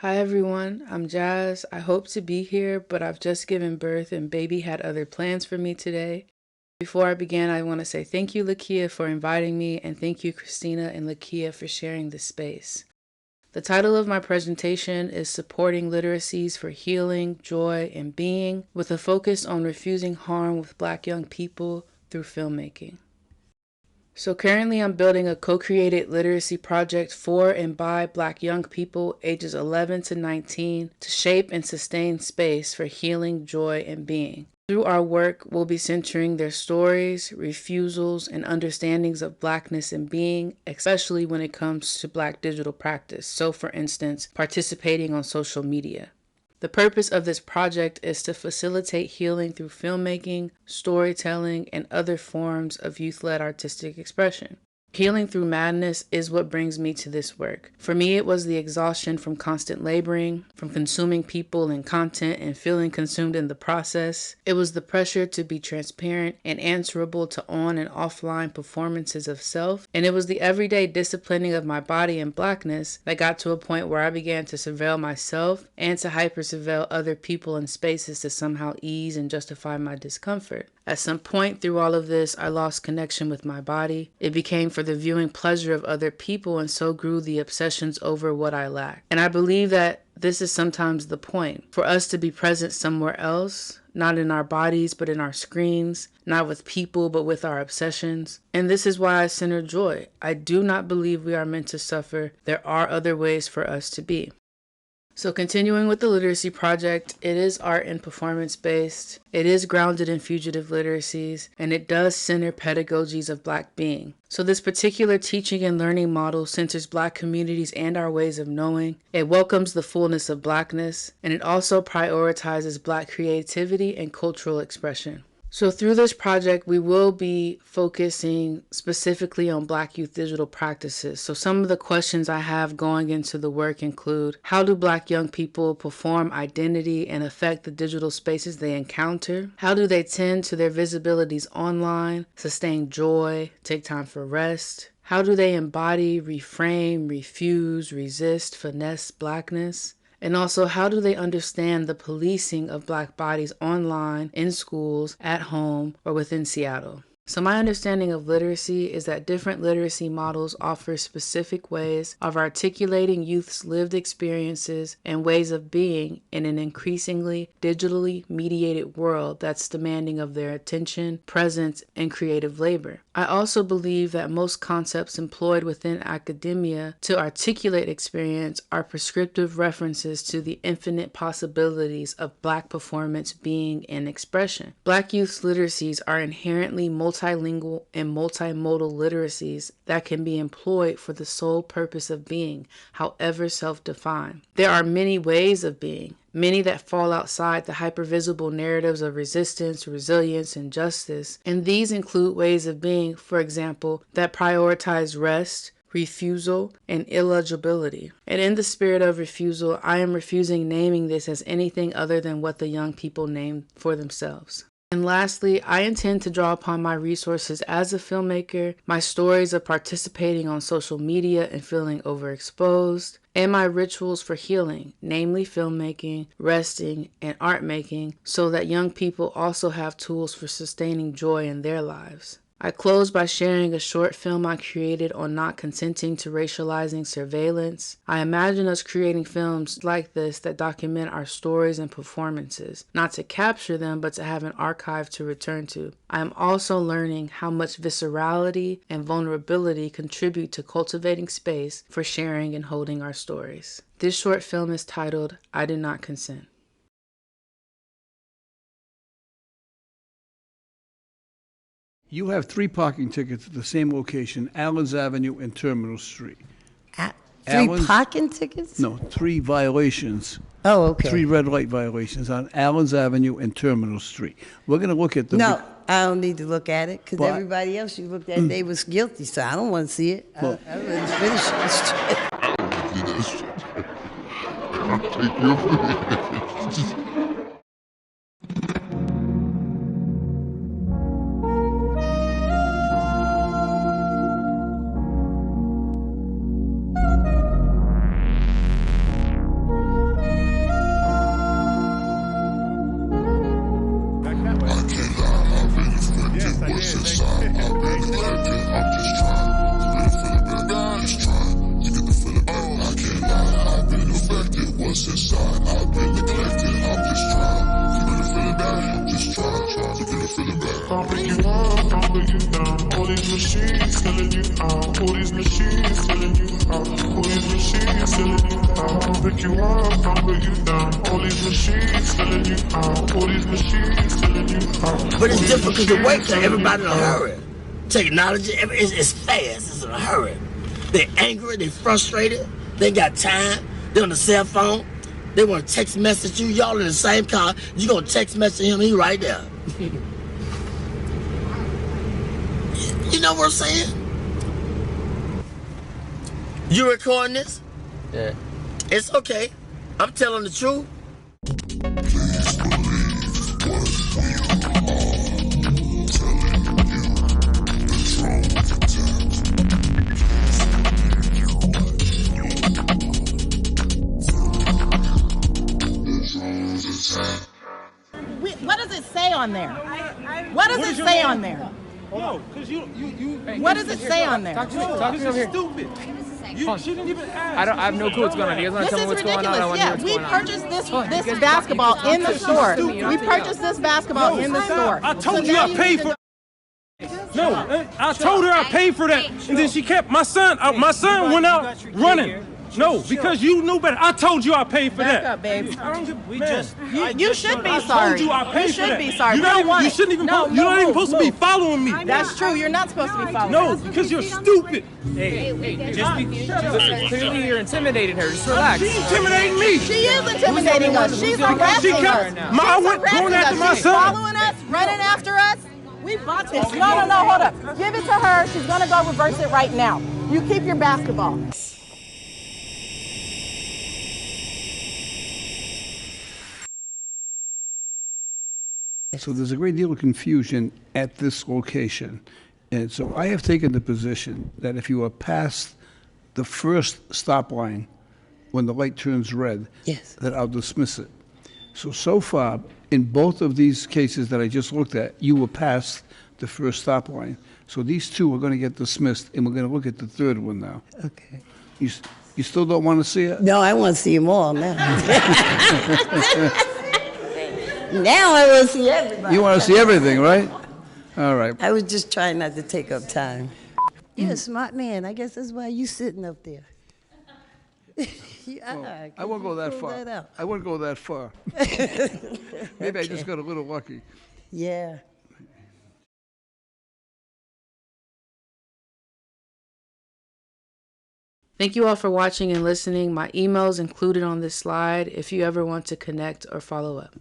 Hi everyone, I'm Jazz. I hope to be here, but I've just given birth and baby had other plans for me today. Before I begin, I want to say thank you, Lakeya, for inviting me, and thank you, Christina and Lakeya, for sharing this space. The title of my presentation is Supporting Literacies for Healing, Joy, and Being, with a focus on refusing harm with Black young people through filmmaking. So currently I'm building a co-created literacy project for and by Black young people ages 11 to 19 to shape and sustain space for healing, joy, and being. Through our work, we'll be centering their stories, refusals, and understandings of Blackness and being, especially when it comes to Black digital practice. So for instance, participating on social media. The purpose of this project is to facilitate healing through filmmaking, storytelling, and other forms of youth-led artistic expression. Healing through madness is what brings me to this work. For me, it was the exhaustion from constant laboring, from consuming people and content and feeling consumed in the process. It was the pressure to be transparent and answerable to on and offline performances of self. And it was the everyday disciplining of my body and Blackness that got to a point where I began to surveil myself and to hyper-surveil other people and spaces to somehow ease and justify my discomfort. At some point through all of this, I lost connection with my body. It became for the viewing pleasure of other people, and so grew the obsessions over what I lacked. And I believe that this is sometimes the point, for us to be present somewhere else, not in our bodies, but in our screens, not with people, but with our obsessions. And this is why I center joy. I do not believe we are meant to suffer. There are other ways for us to be. So continuing with the literacy project, it is art and performance based, it is grounded in fugitive literacies, and it does center pedagogies of Black being. So this particular teaching and learning model centers Black communities and our ways of knowing. It welcomes the fullness of Blackness, and it also prioritizes Black creativity and cultural expression. So through this project, we will be focusing specifically on Black youth digital practices. So some of the questions I have going into the work include, how do Black young people perform identity and affect the digital spaces they encounter? How do they tend to their visibilities online, sustain joy, take time for rest? How do they embody, reframe, refuse, resist, finesse Blackness? And also, how do they understand the policing of Black bodies online, in schools, at home, or within Seattle? So my understanding of literacy is that different literacy models offer specific ways of articulating youth's lived experiences and ways of being in an increasingly digitally mediated world that's demanding of their attention, presence, and creative labor. I also believe that most concepts employed within academia to articulate experience are prescriptive references to the infinite possibilities of Black performance, being, and expression. Black youth's literacies are inherently multilingual and multimodal literacies that can be employed for the sole purpose of being, however self-defined. There are many ways of being, many that fall outside the hypervisible narratives of resistance, resilience, and justice, and these include ways of being, for example, that prioritize rest, refusal, and illegibility. And in the spirit of refusal, I am refusing naming this as anything other than what the young people name for themselves. And lastly, I intend to draw upon my resources as a filmmaker, my stories of participating on social media and feeling overexposed, and my rituals for healing, namely filmmaking, resting, and art making, so that young people also have tools for sustaining joy in their lives. I close by sharing a short film I created on not consenting to racializing surveillance. I imagine us creating films like this that document our stories and performances, not to capture them, but to have an archive to return to. I am also learning how much viscerality and vulnerability contribute to cultivating space for sharing and holding our stories. This short film is titled, I Do Not Consent. You have 3 parking tickets at the same location, Allens Avenue and Terminal Street. Three parking tickets? No, 3 violations. Oh, okay. 3 red light violations on Allens Avenue and Terminal Street. We're going to look at them. No, I don't need to look at it because everybody else you looked at, they was guilty, so I don't want to see it. Well, I already finished this shit. I don't see this shit. I'll take your food. what's inside. I've been neglected, I'm just trying. Keeping the feeling bad, just trying. Keeping the feeling bad. I'll pick you up, I'll put you down. All these machines telling you out. All these machines telling you out. All these machines telling you out. I'll pick you up, I'll put you down. All these machines telling you out. All these machines telling you out. But it's difficult to wait because everybody in a hurry. Technology, it's fast, it's in a hurry. They're angry, they're frustrated, they ain't got time, they're on the cell phone, they want to text message you, y'all in the same car, you gonna text message him, he right there. You know what I'm saying? You recording this? Yeah. It's okay, I'm telling the truth. What does it say on there? What does it say on there? No, because you. What does it say on there? Talk to me over here. Stupid. She didn't even ask. I have no clue what's going on. You guys want to tell me what's going on? I want to know what's We going on. purchased this basketball in the store. We purchased this basketball in the store. I told you I paid for. No, I told her I paid for that, and then she kept my son. My son went out running. No, because you knew better. I told you I paid for that. Back up, babe. I don't give, You should be I sorry. told you I paid You for that. should be sorry. You shouldn't even. You're not even supposed to be following me. That's true. You're not supposed to be following. No, because you're stupid. Hey, clearly you're intimidating her. Just relax. She's intimidating me. She is intimidating us. She's harassing us. I went going after my She's son. following us, running after us. We bought this. No, hold up. Give it to her. She's gonna go reverse it right now. You keep your basketball. So there's a great deal of confusion at this location. And so I have taken the position that if you are past the first stop line when the light turns red, Yes. that I'll dismiss it. So far, in both of these cases that I just looked at, you were past the first stop line. So these two are going to get dismissed, and we're going to look at the third one now. Okay. You still don't want to see it? No, I want to see them all now. Now I want to see everybody. You want to see everything, right? All right. I was just trying not to take up time. You're a smart man. I guess that's why you sitting up there. I won't go that far. I won't go that far. Maybe I just got a little lucky. Yeah. Thank you all for watching and listening. My email is included on this slide if you ever want to connect or follow up.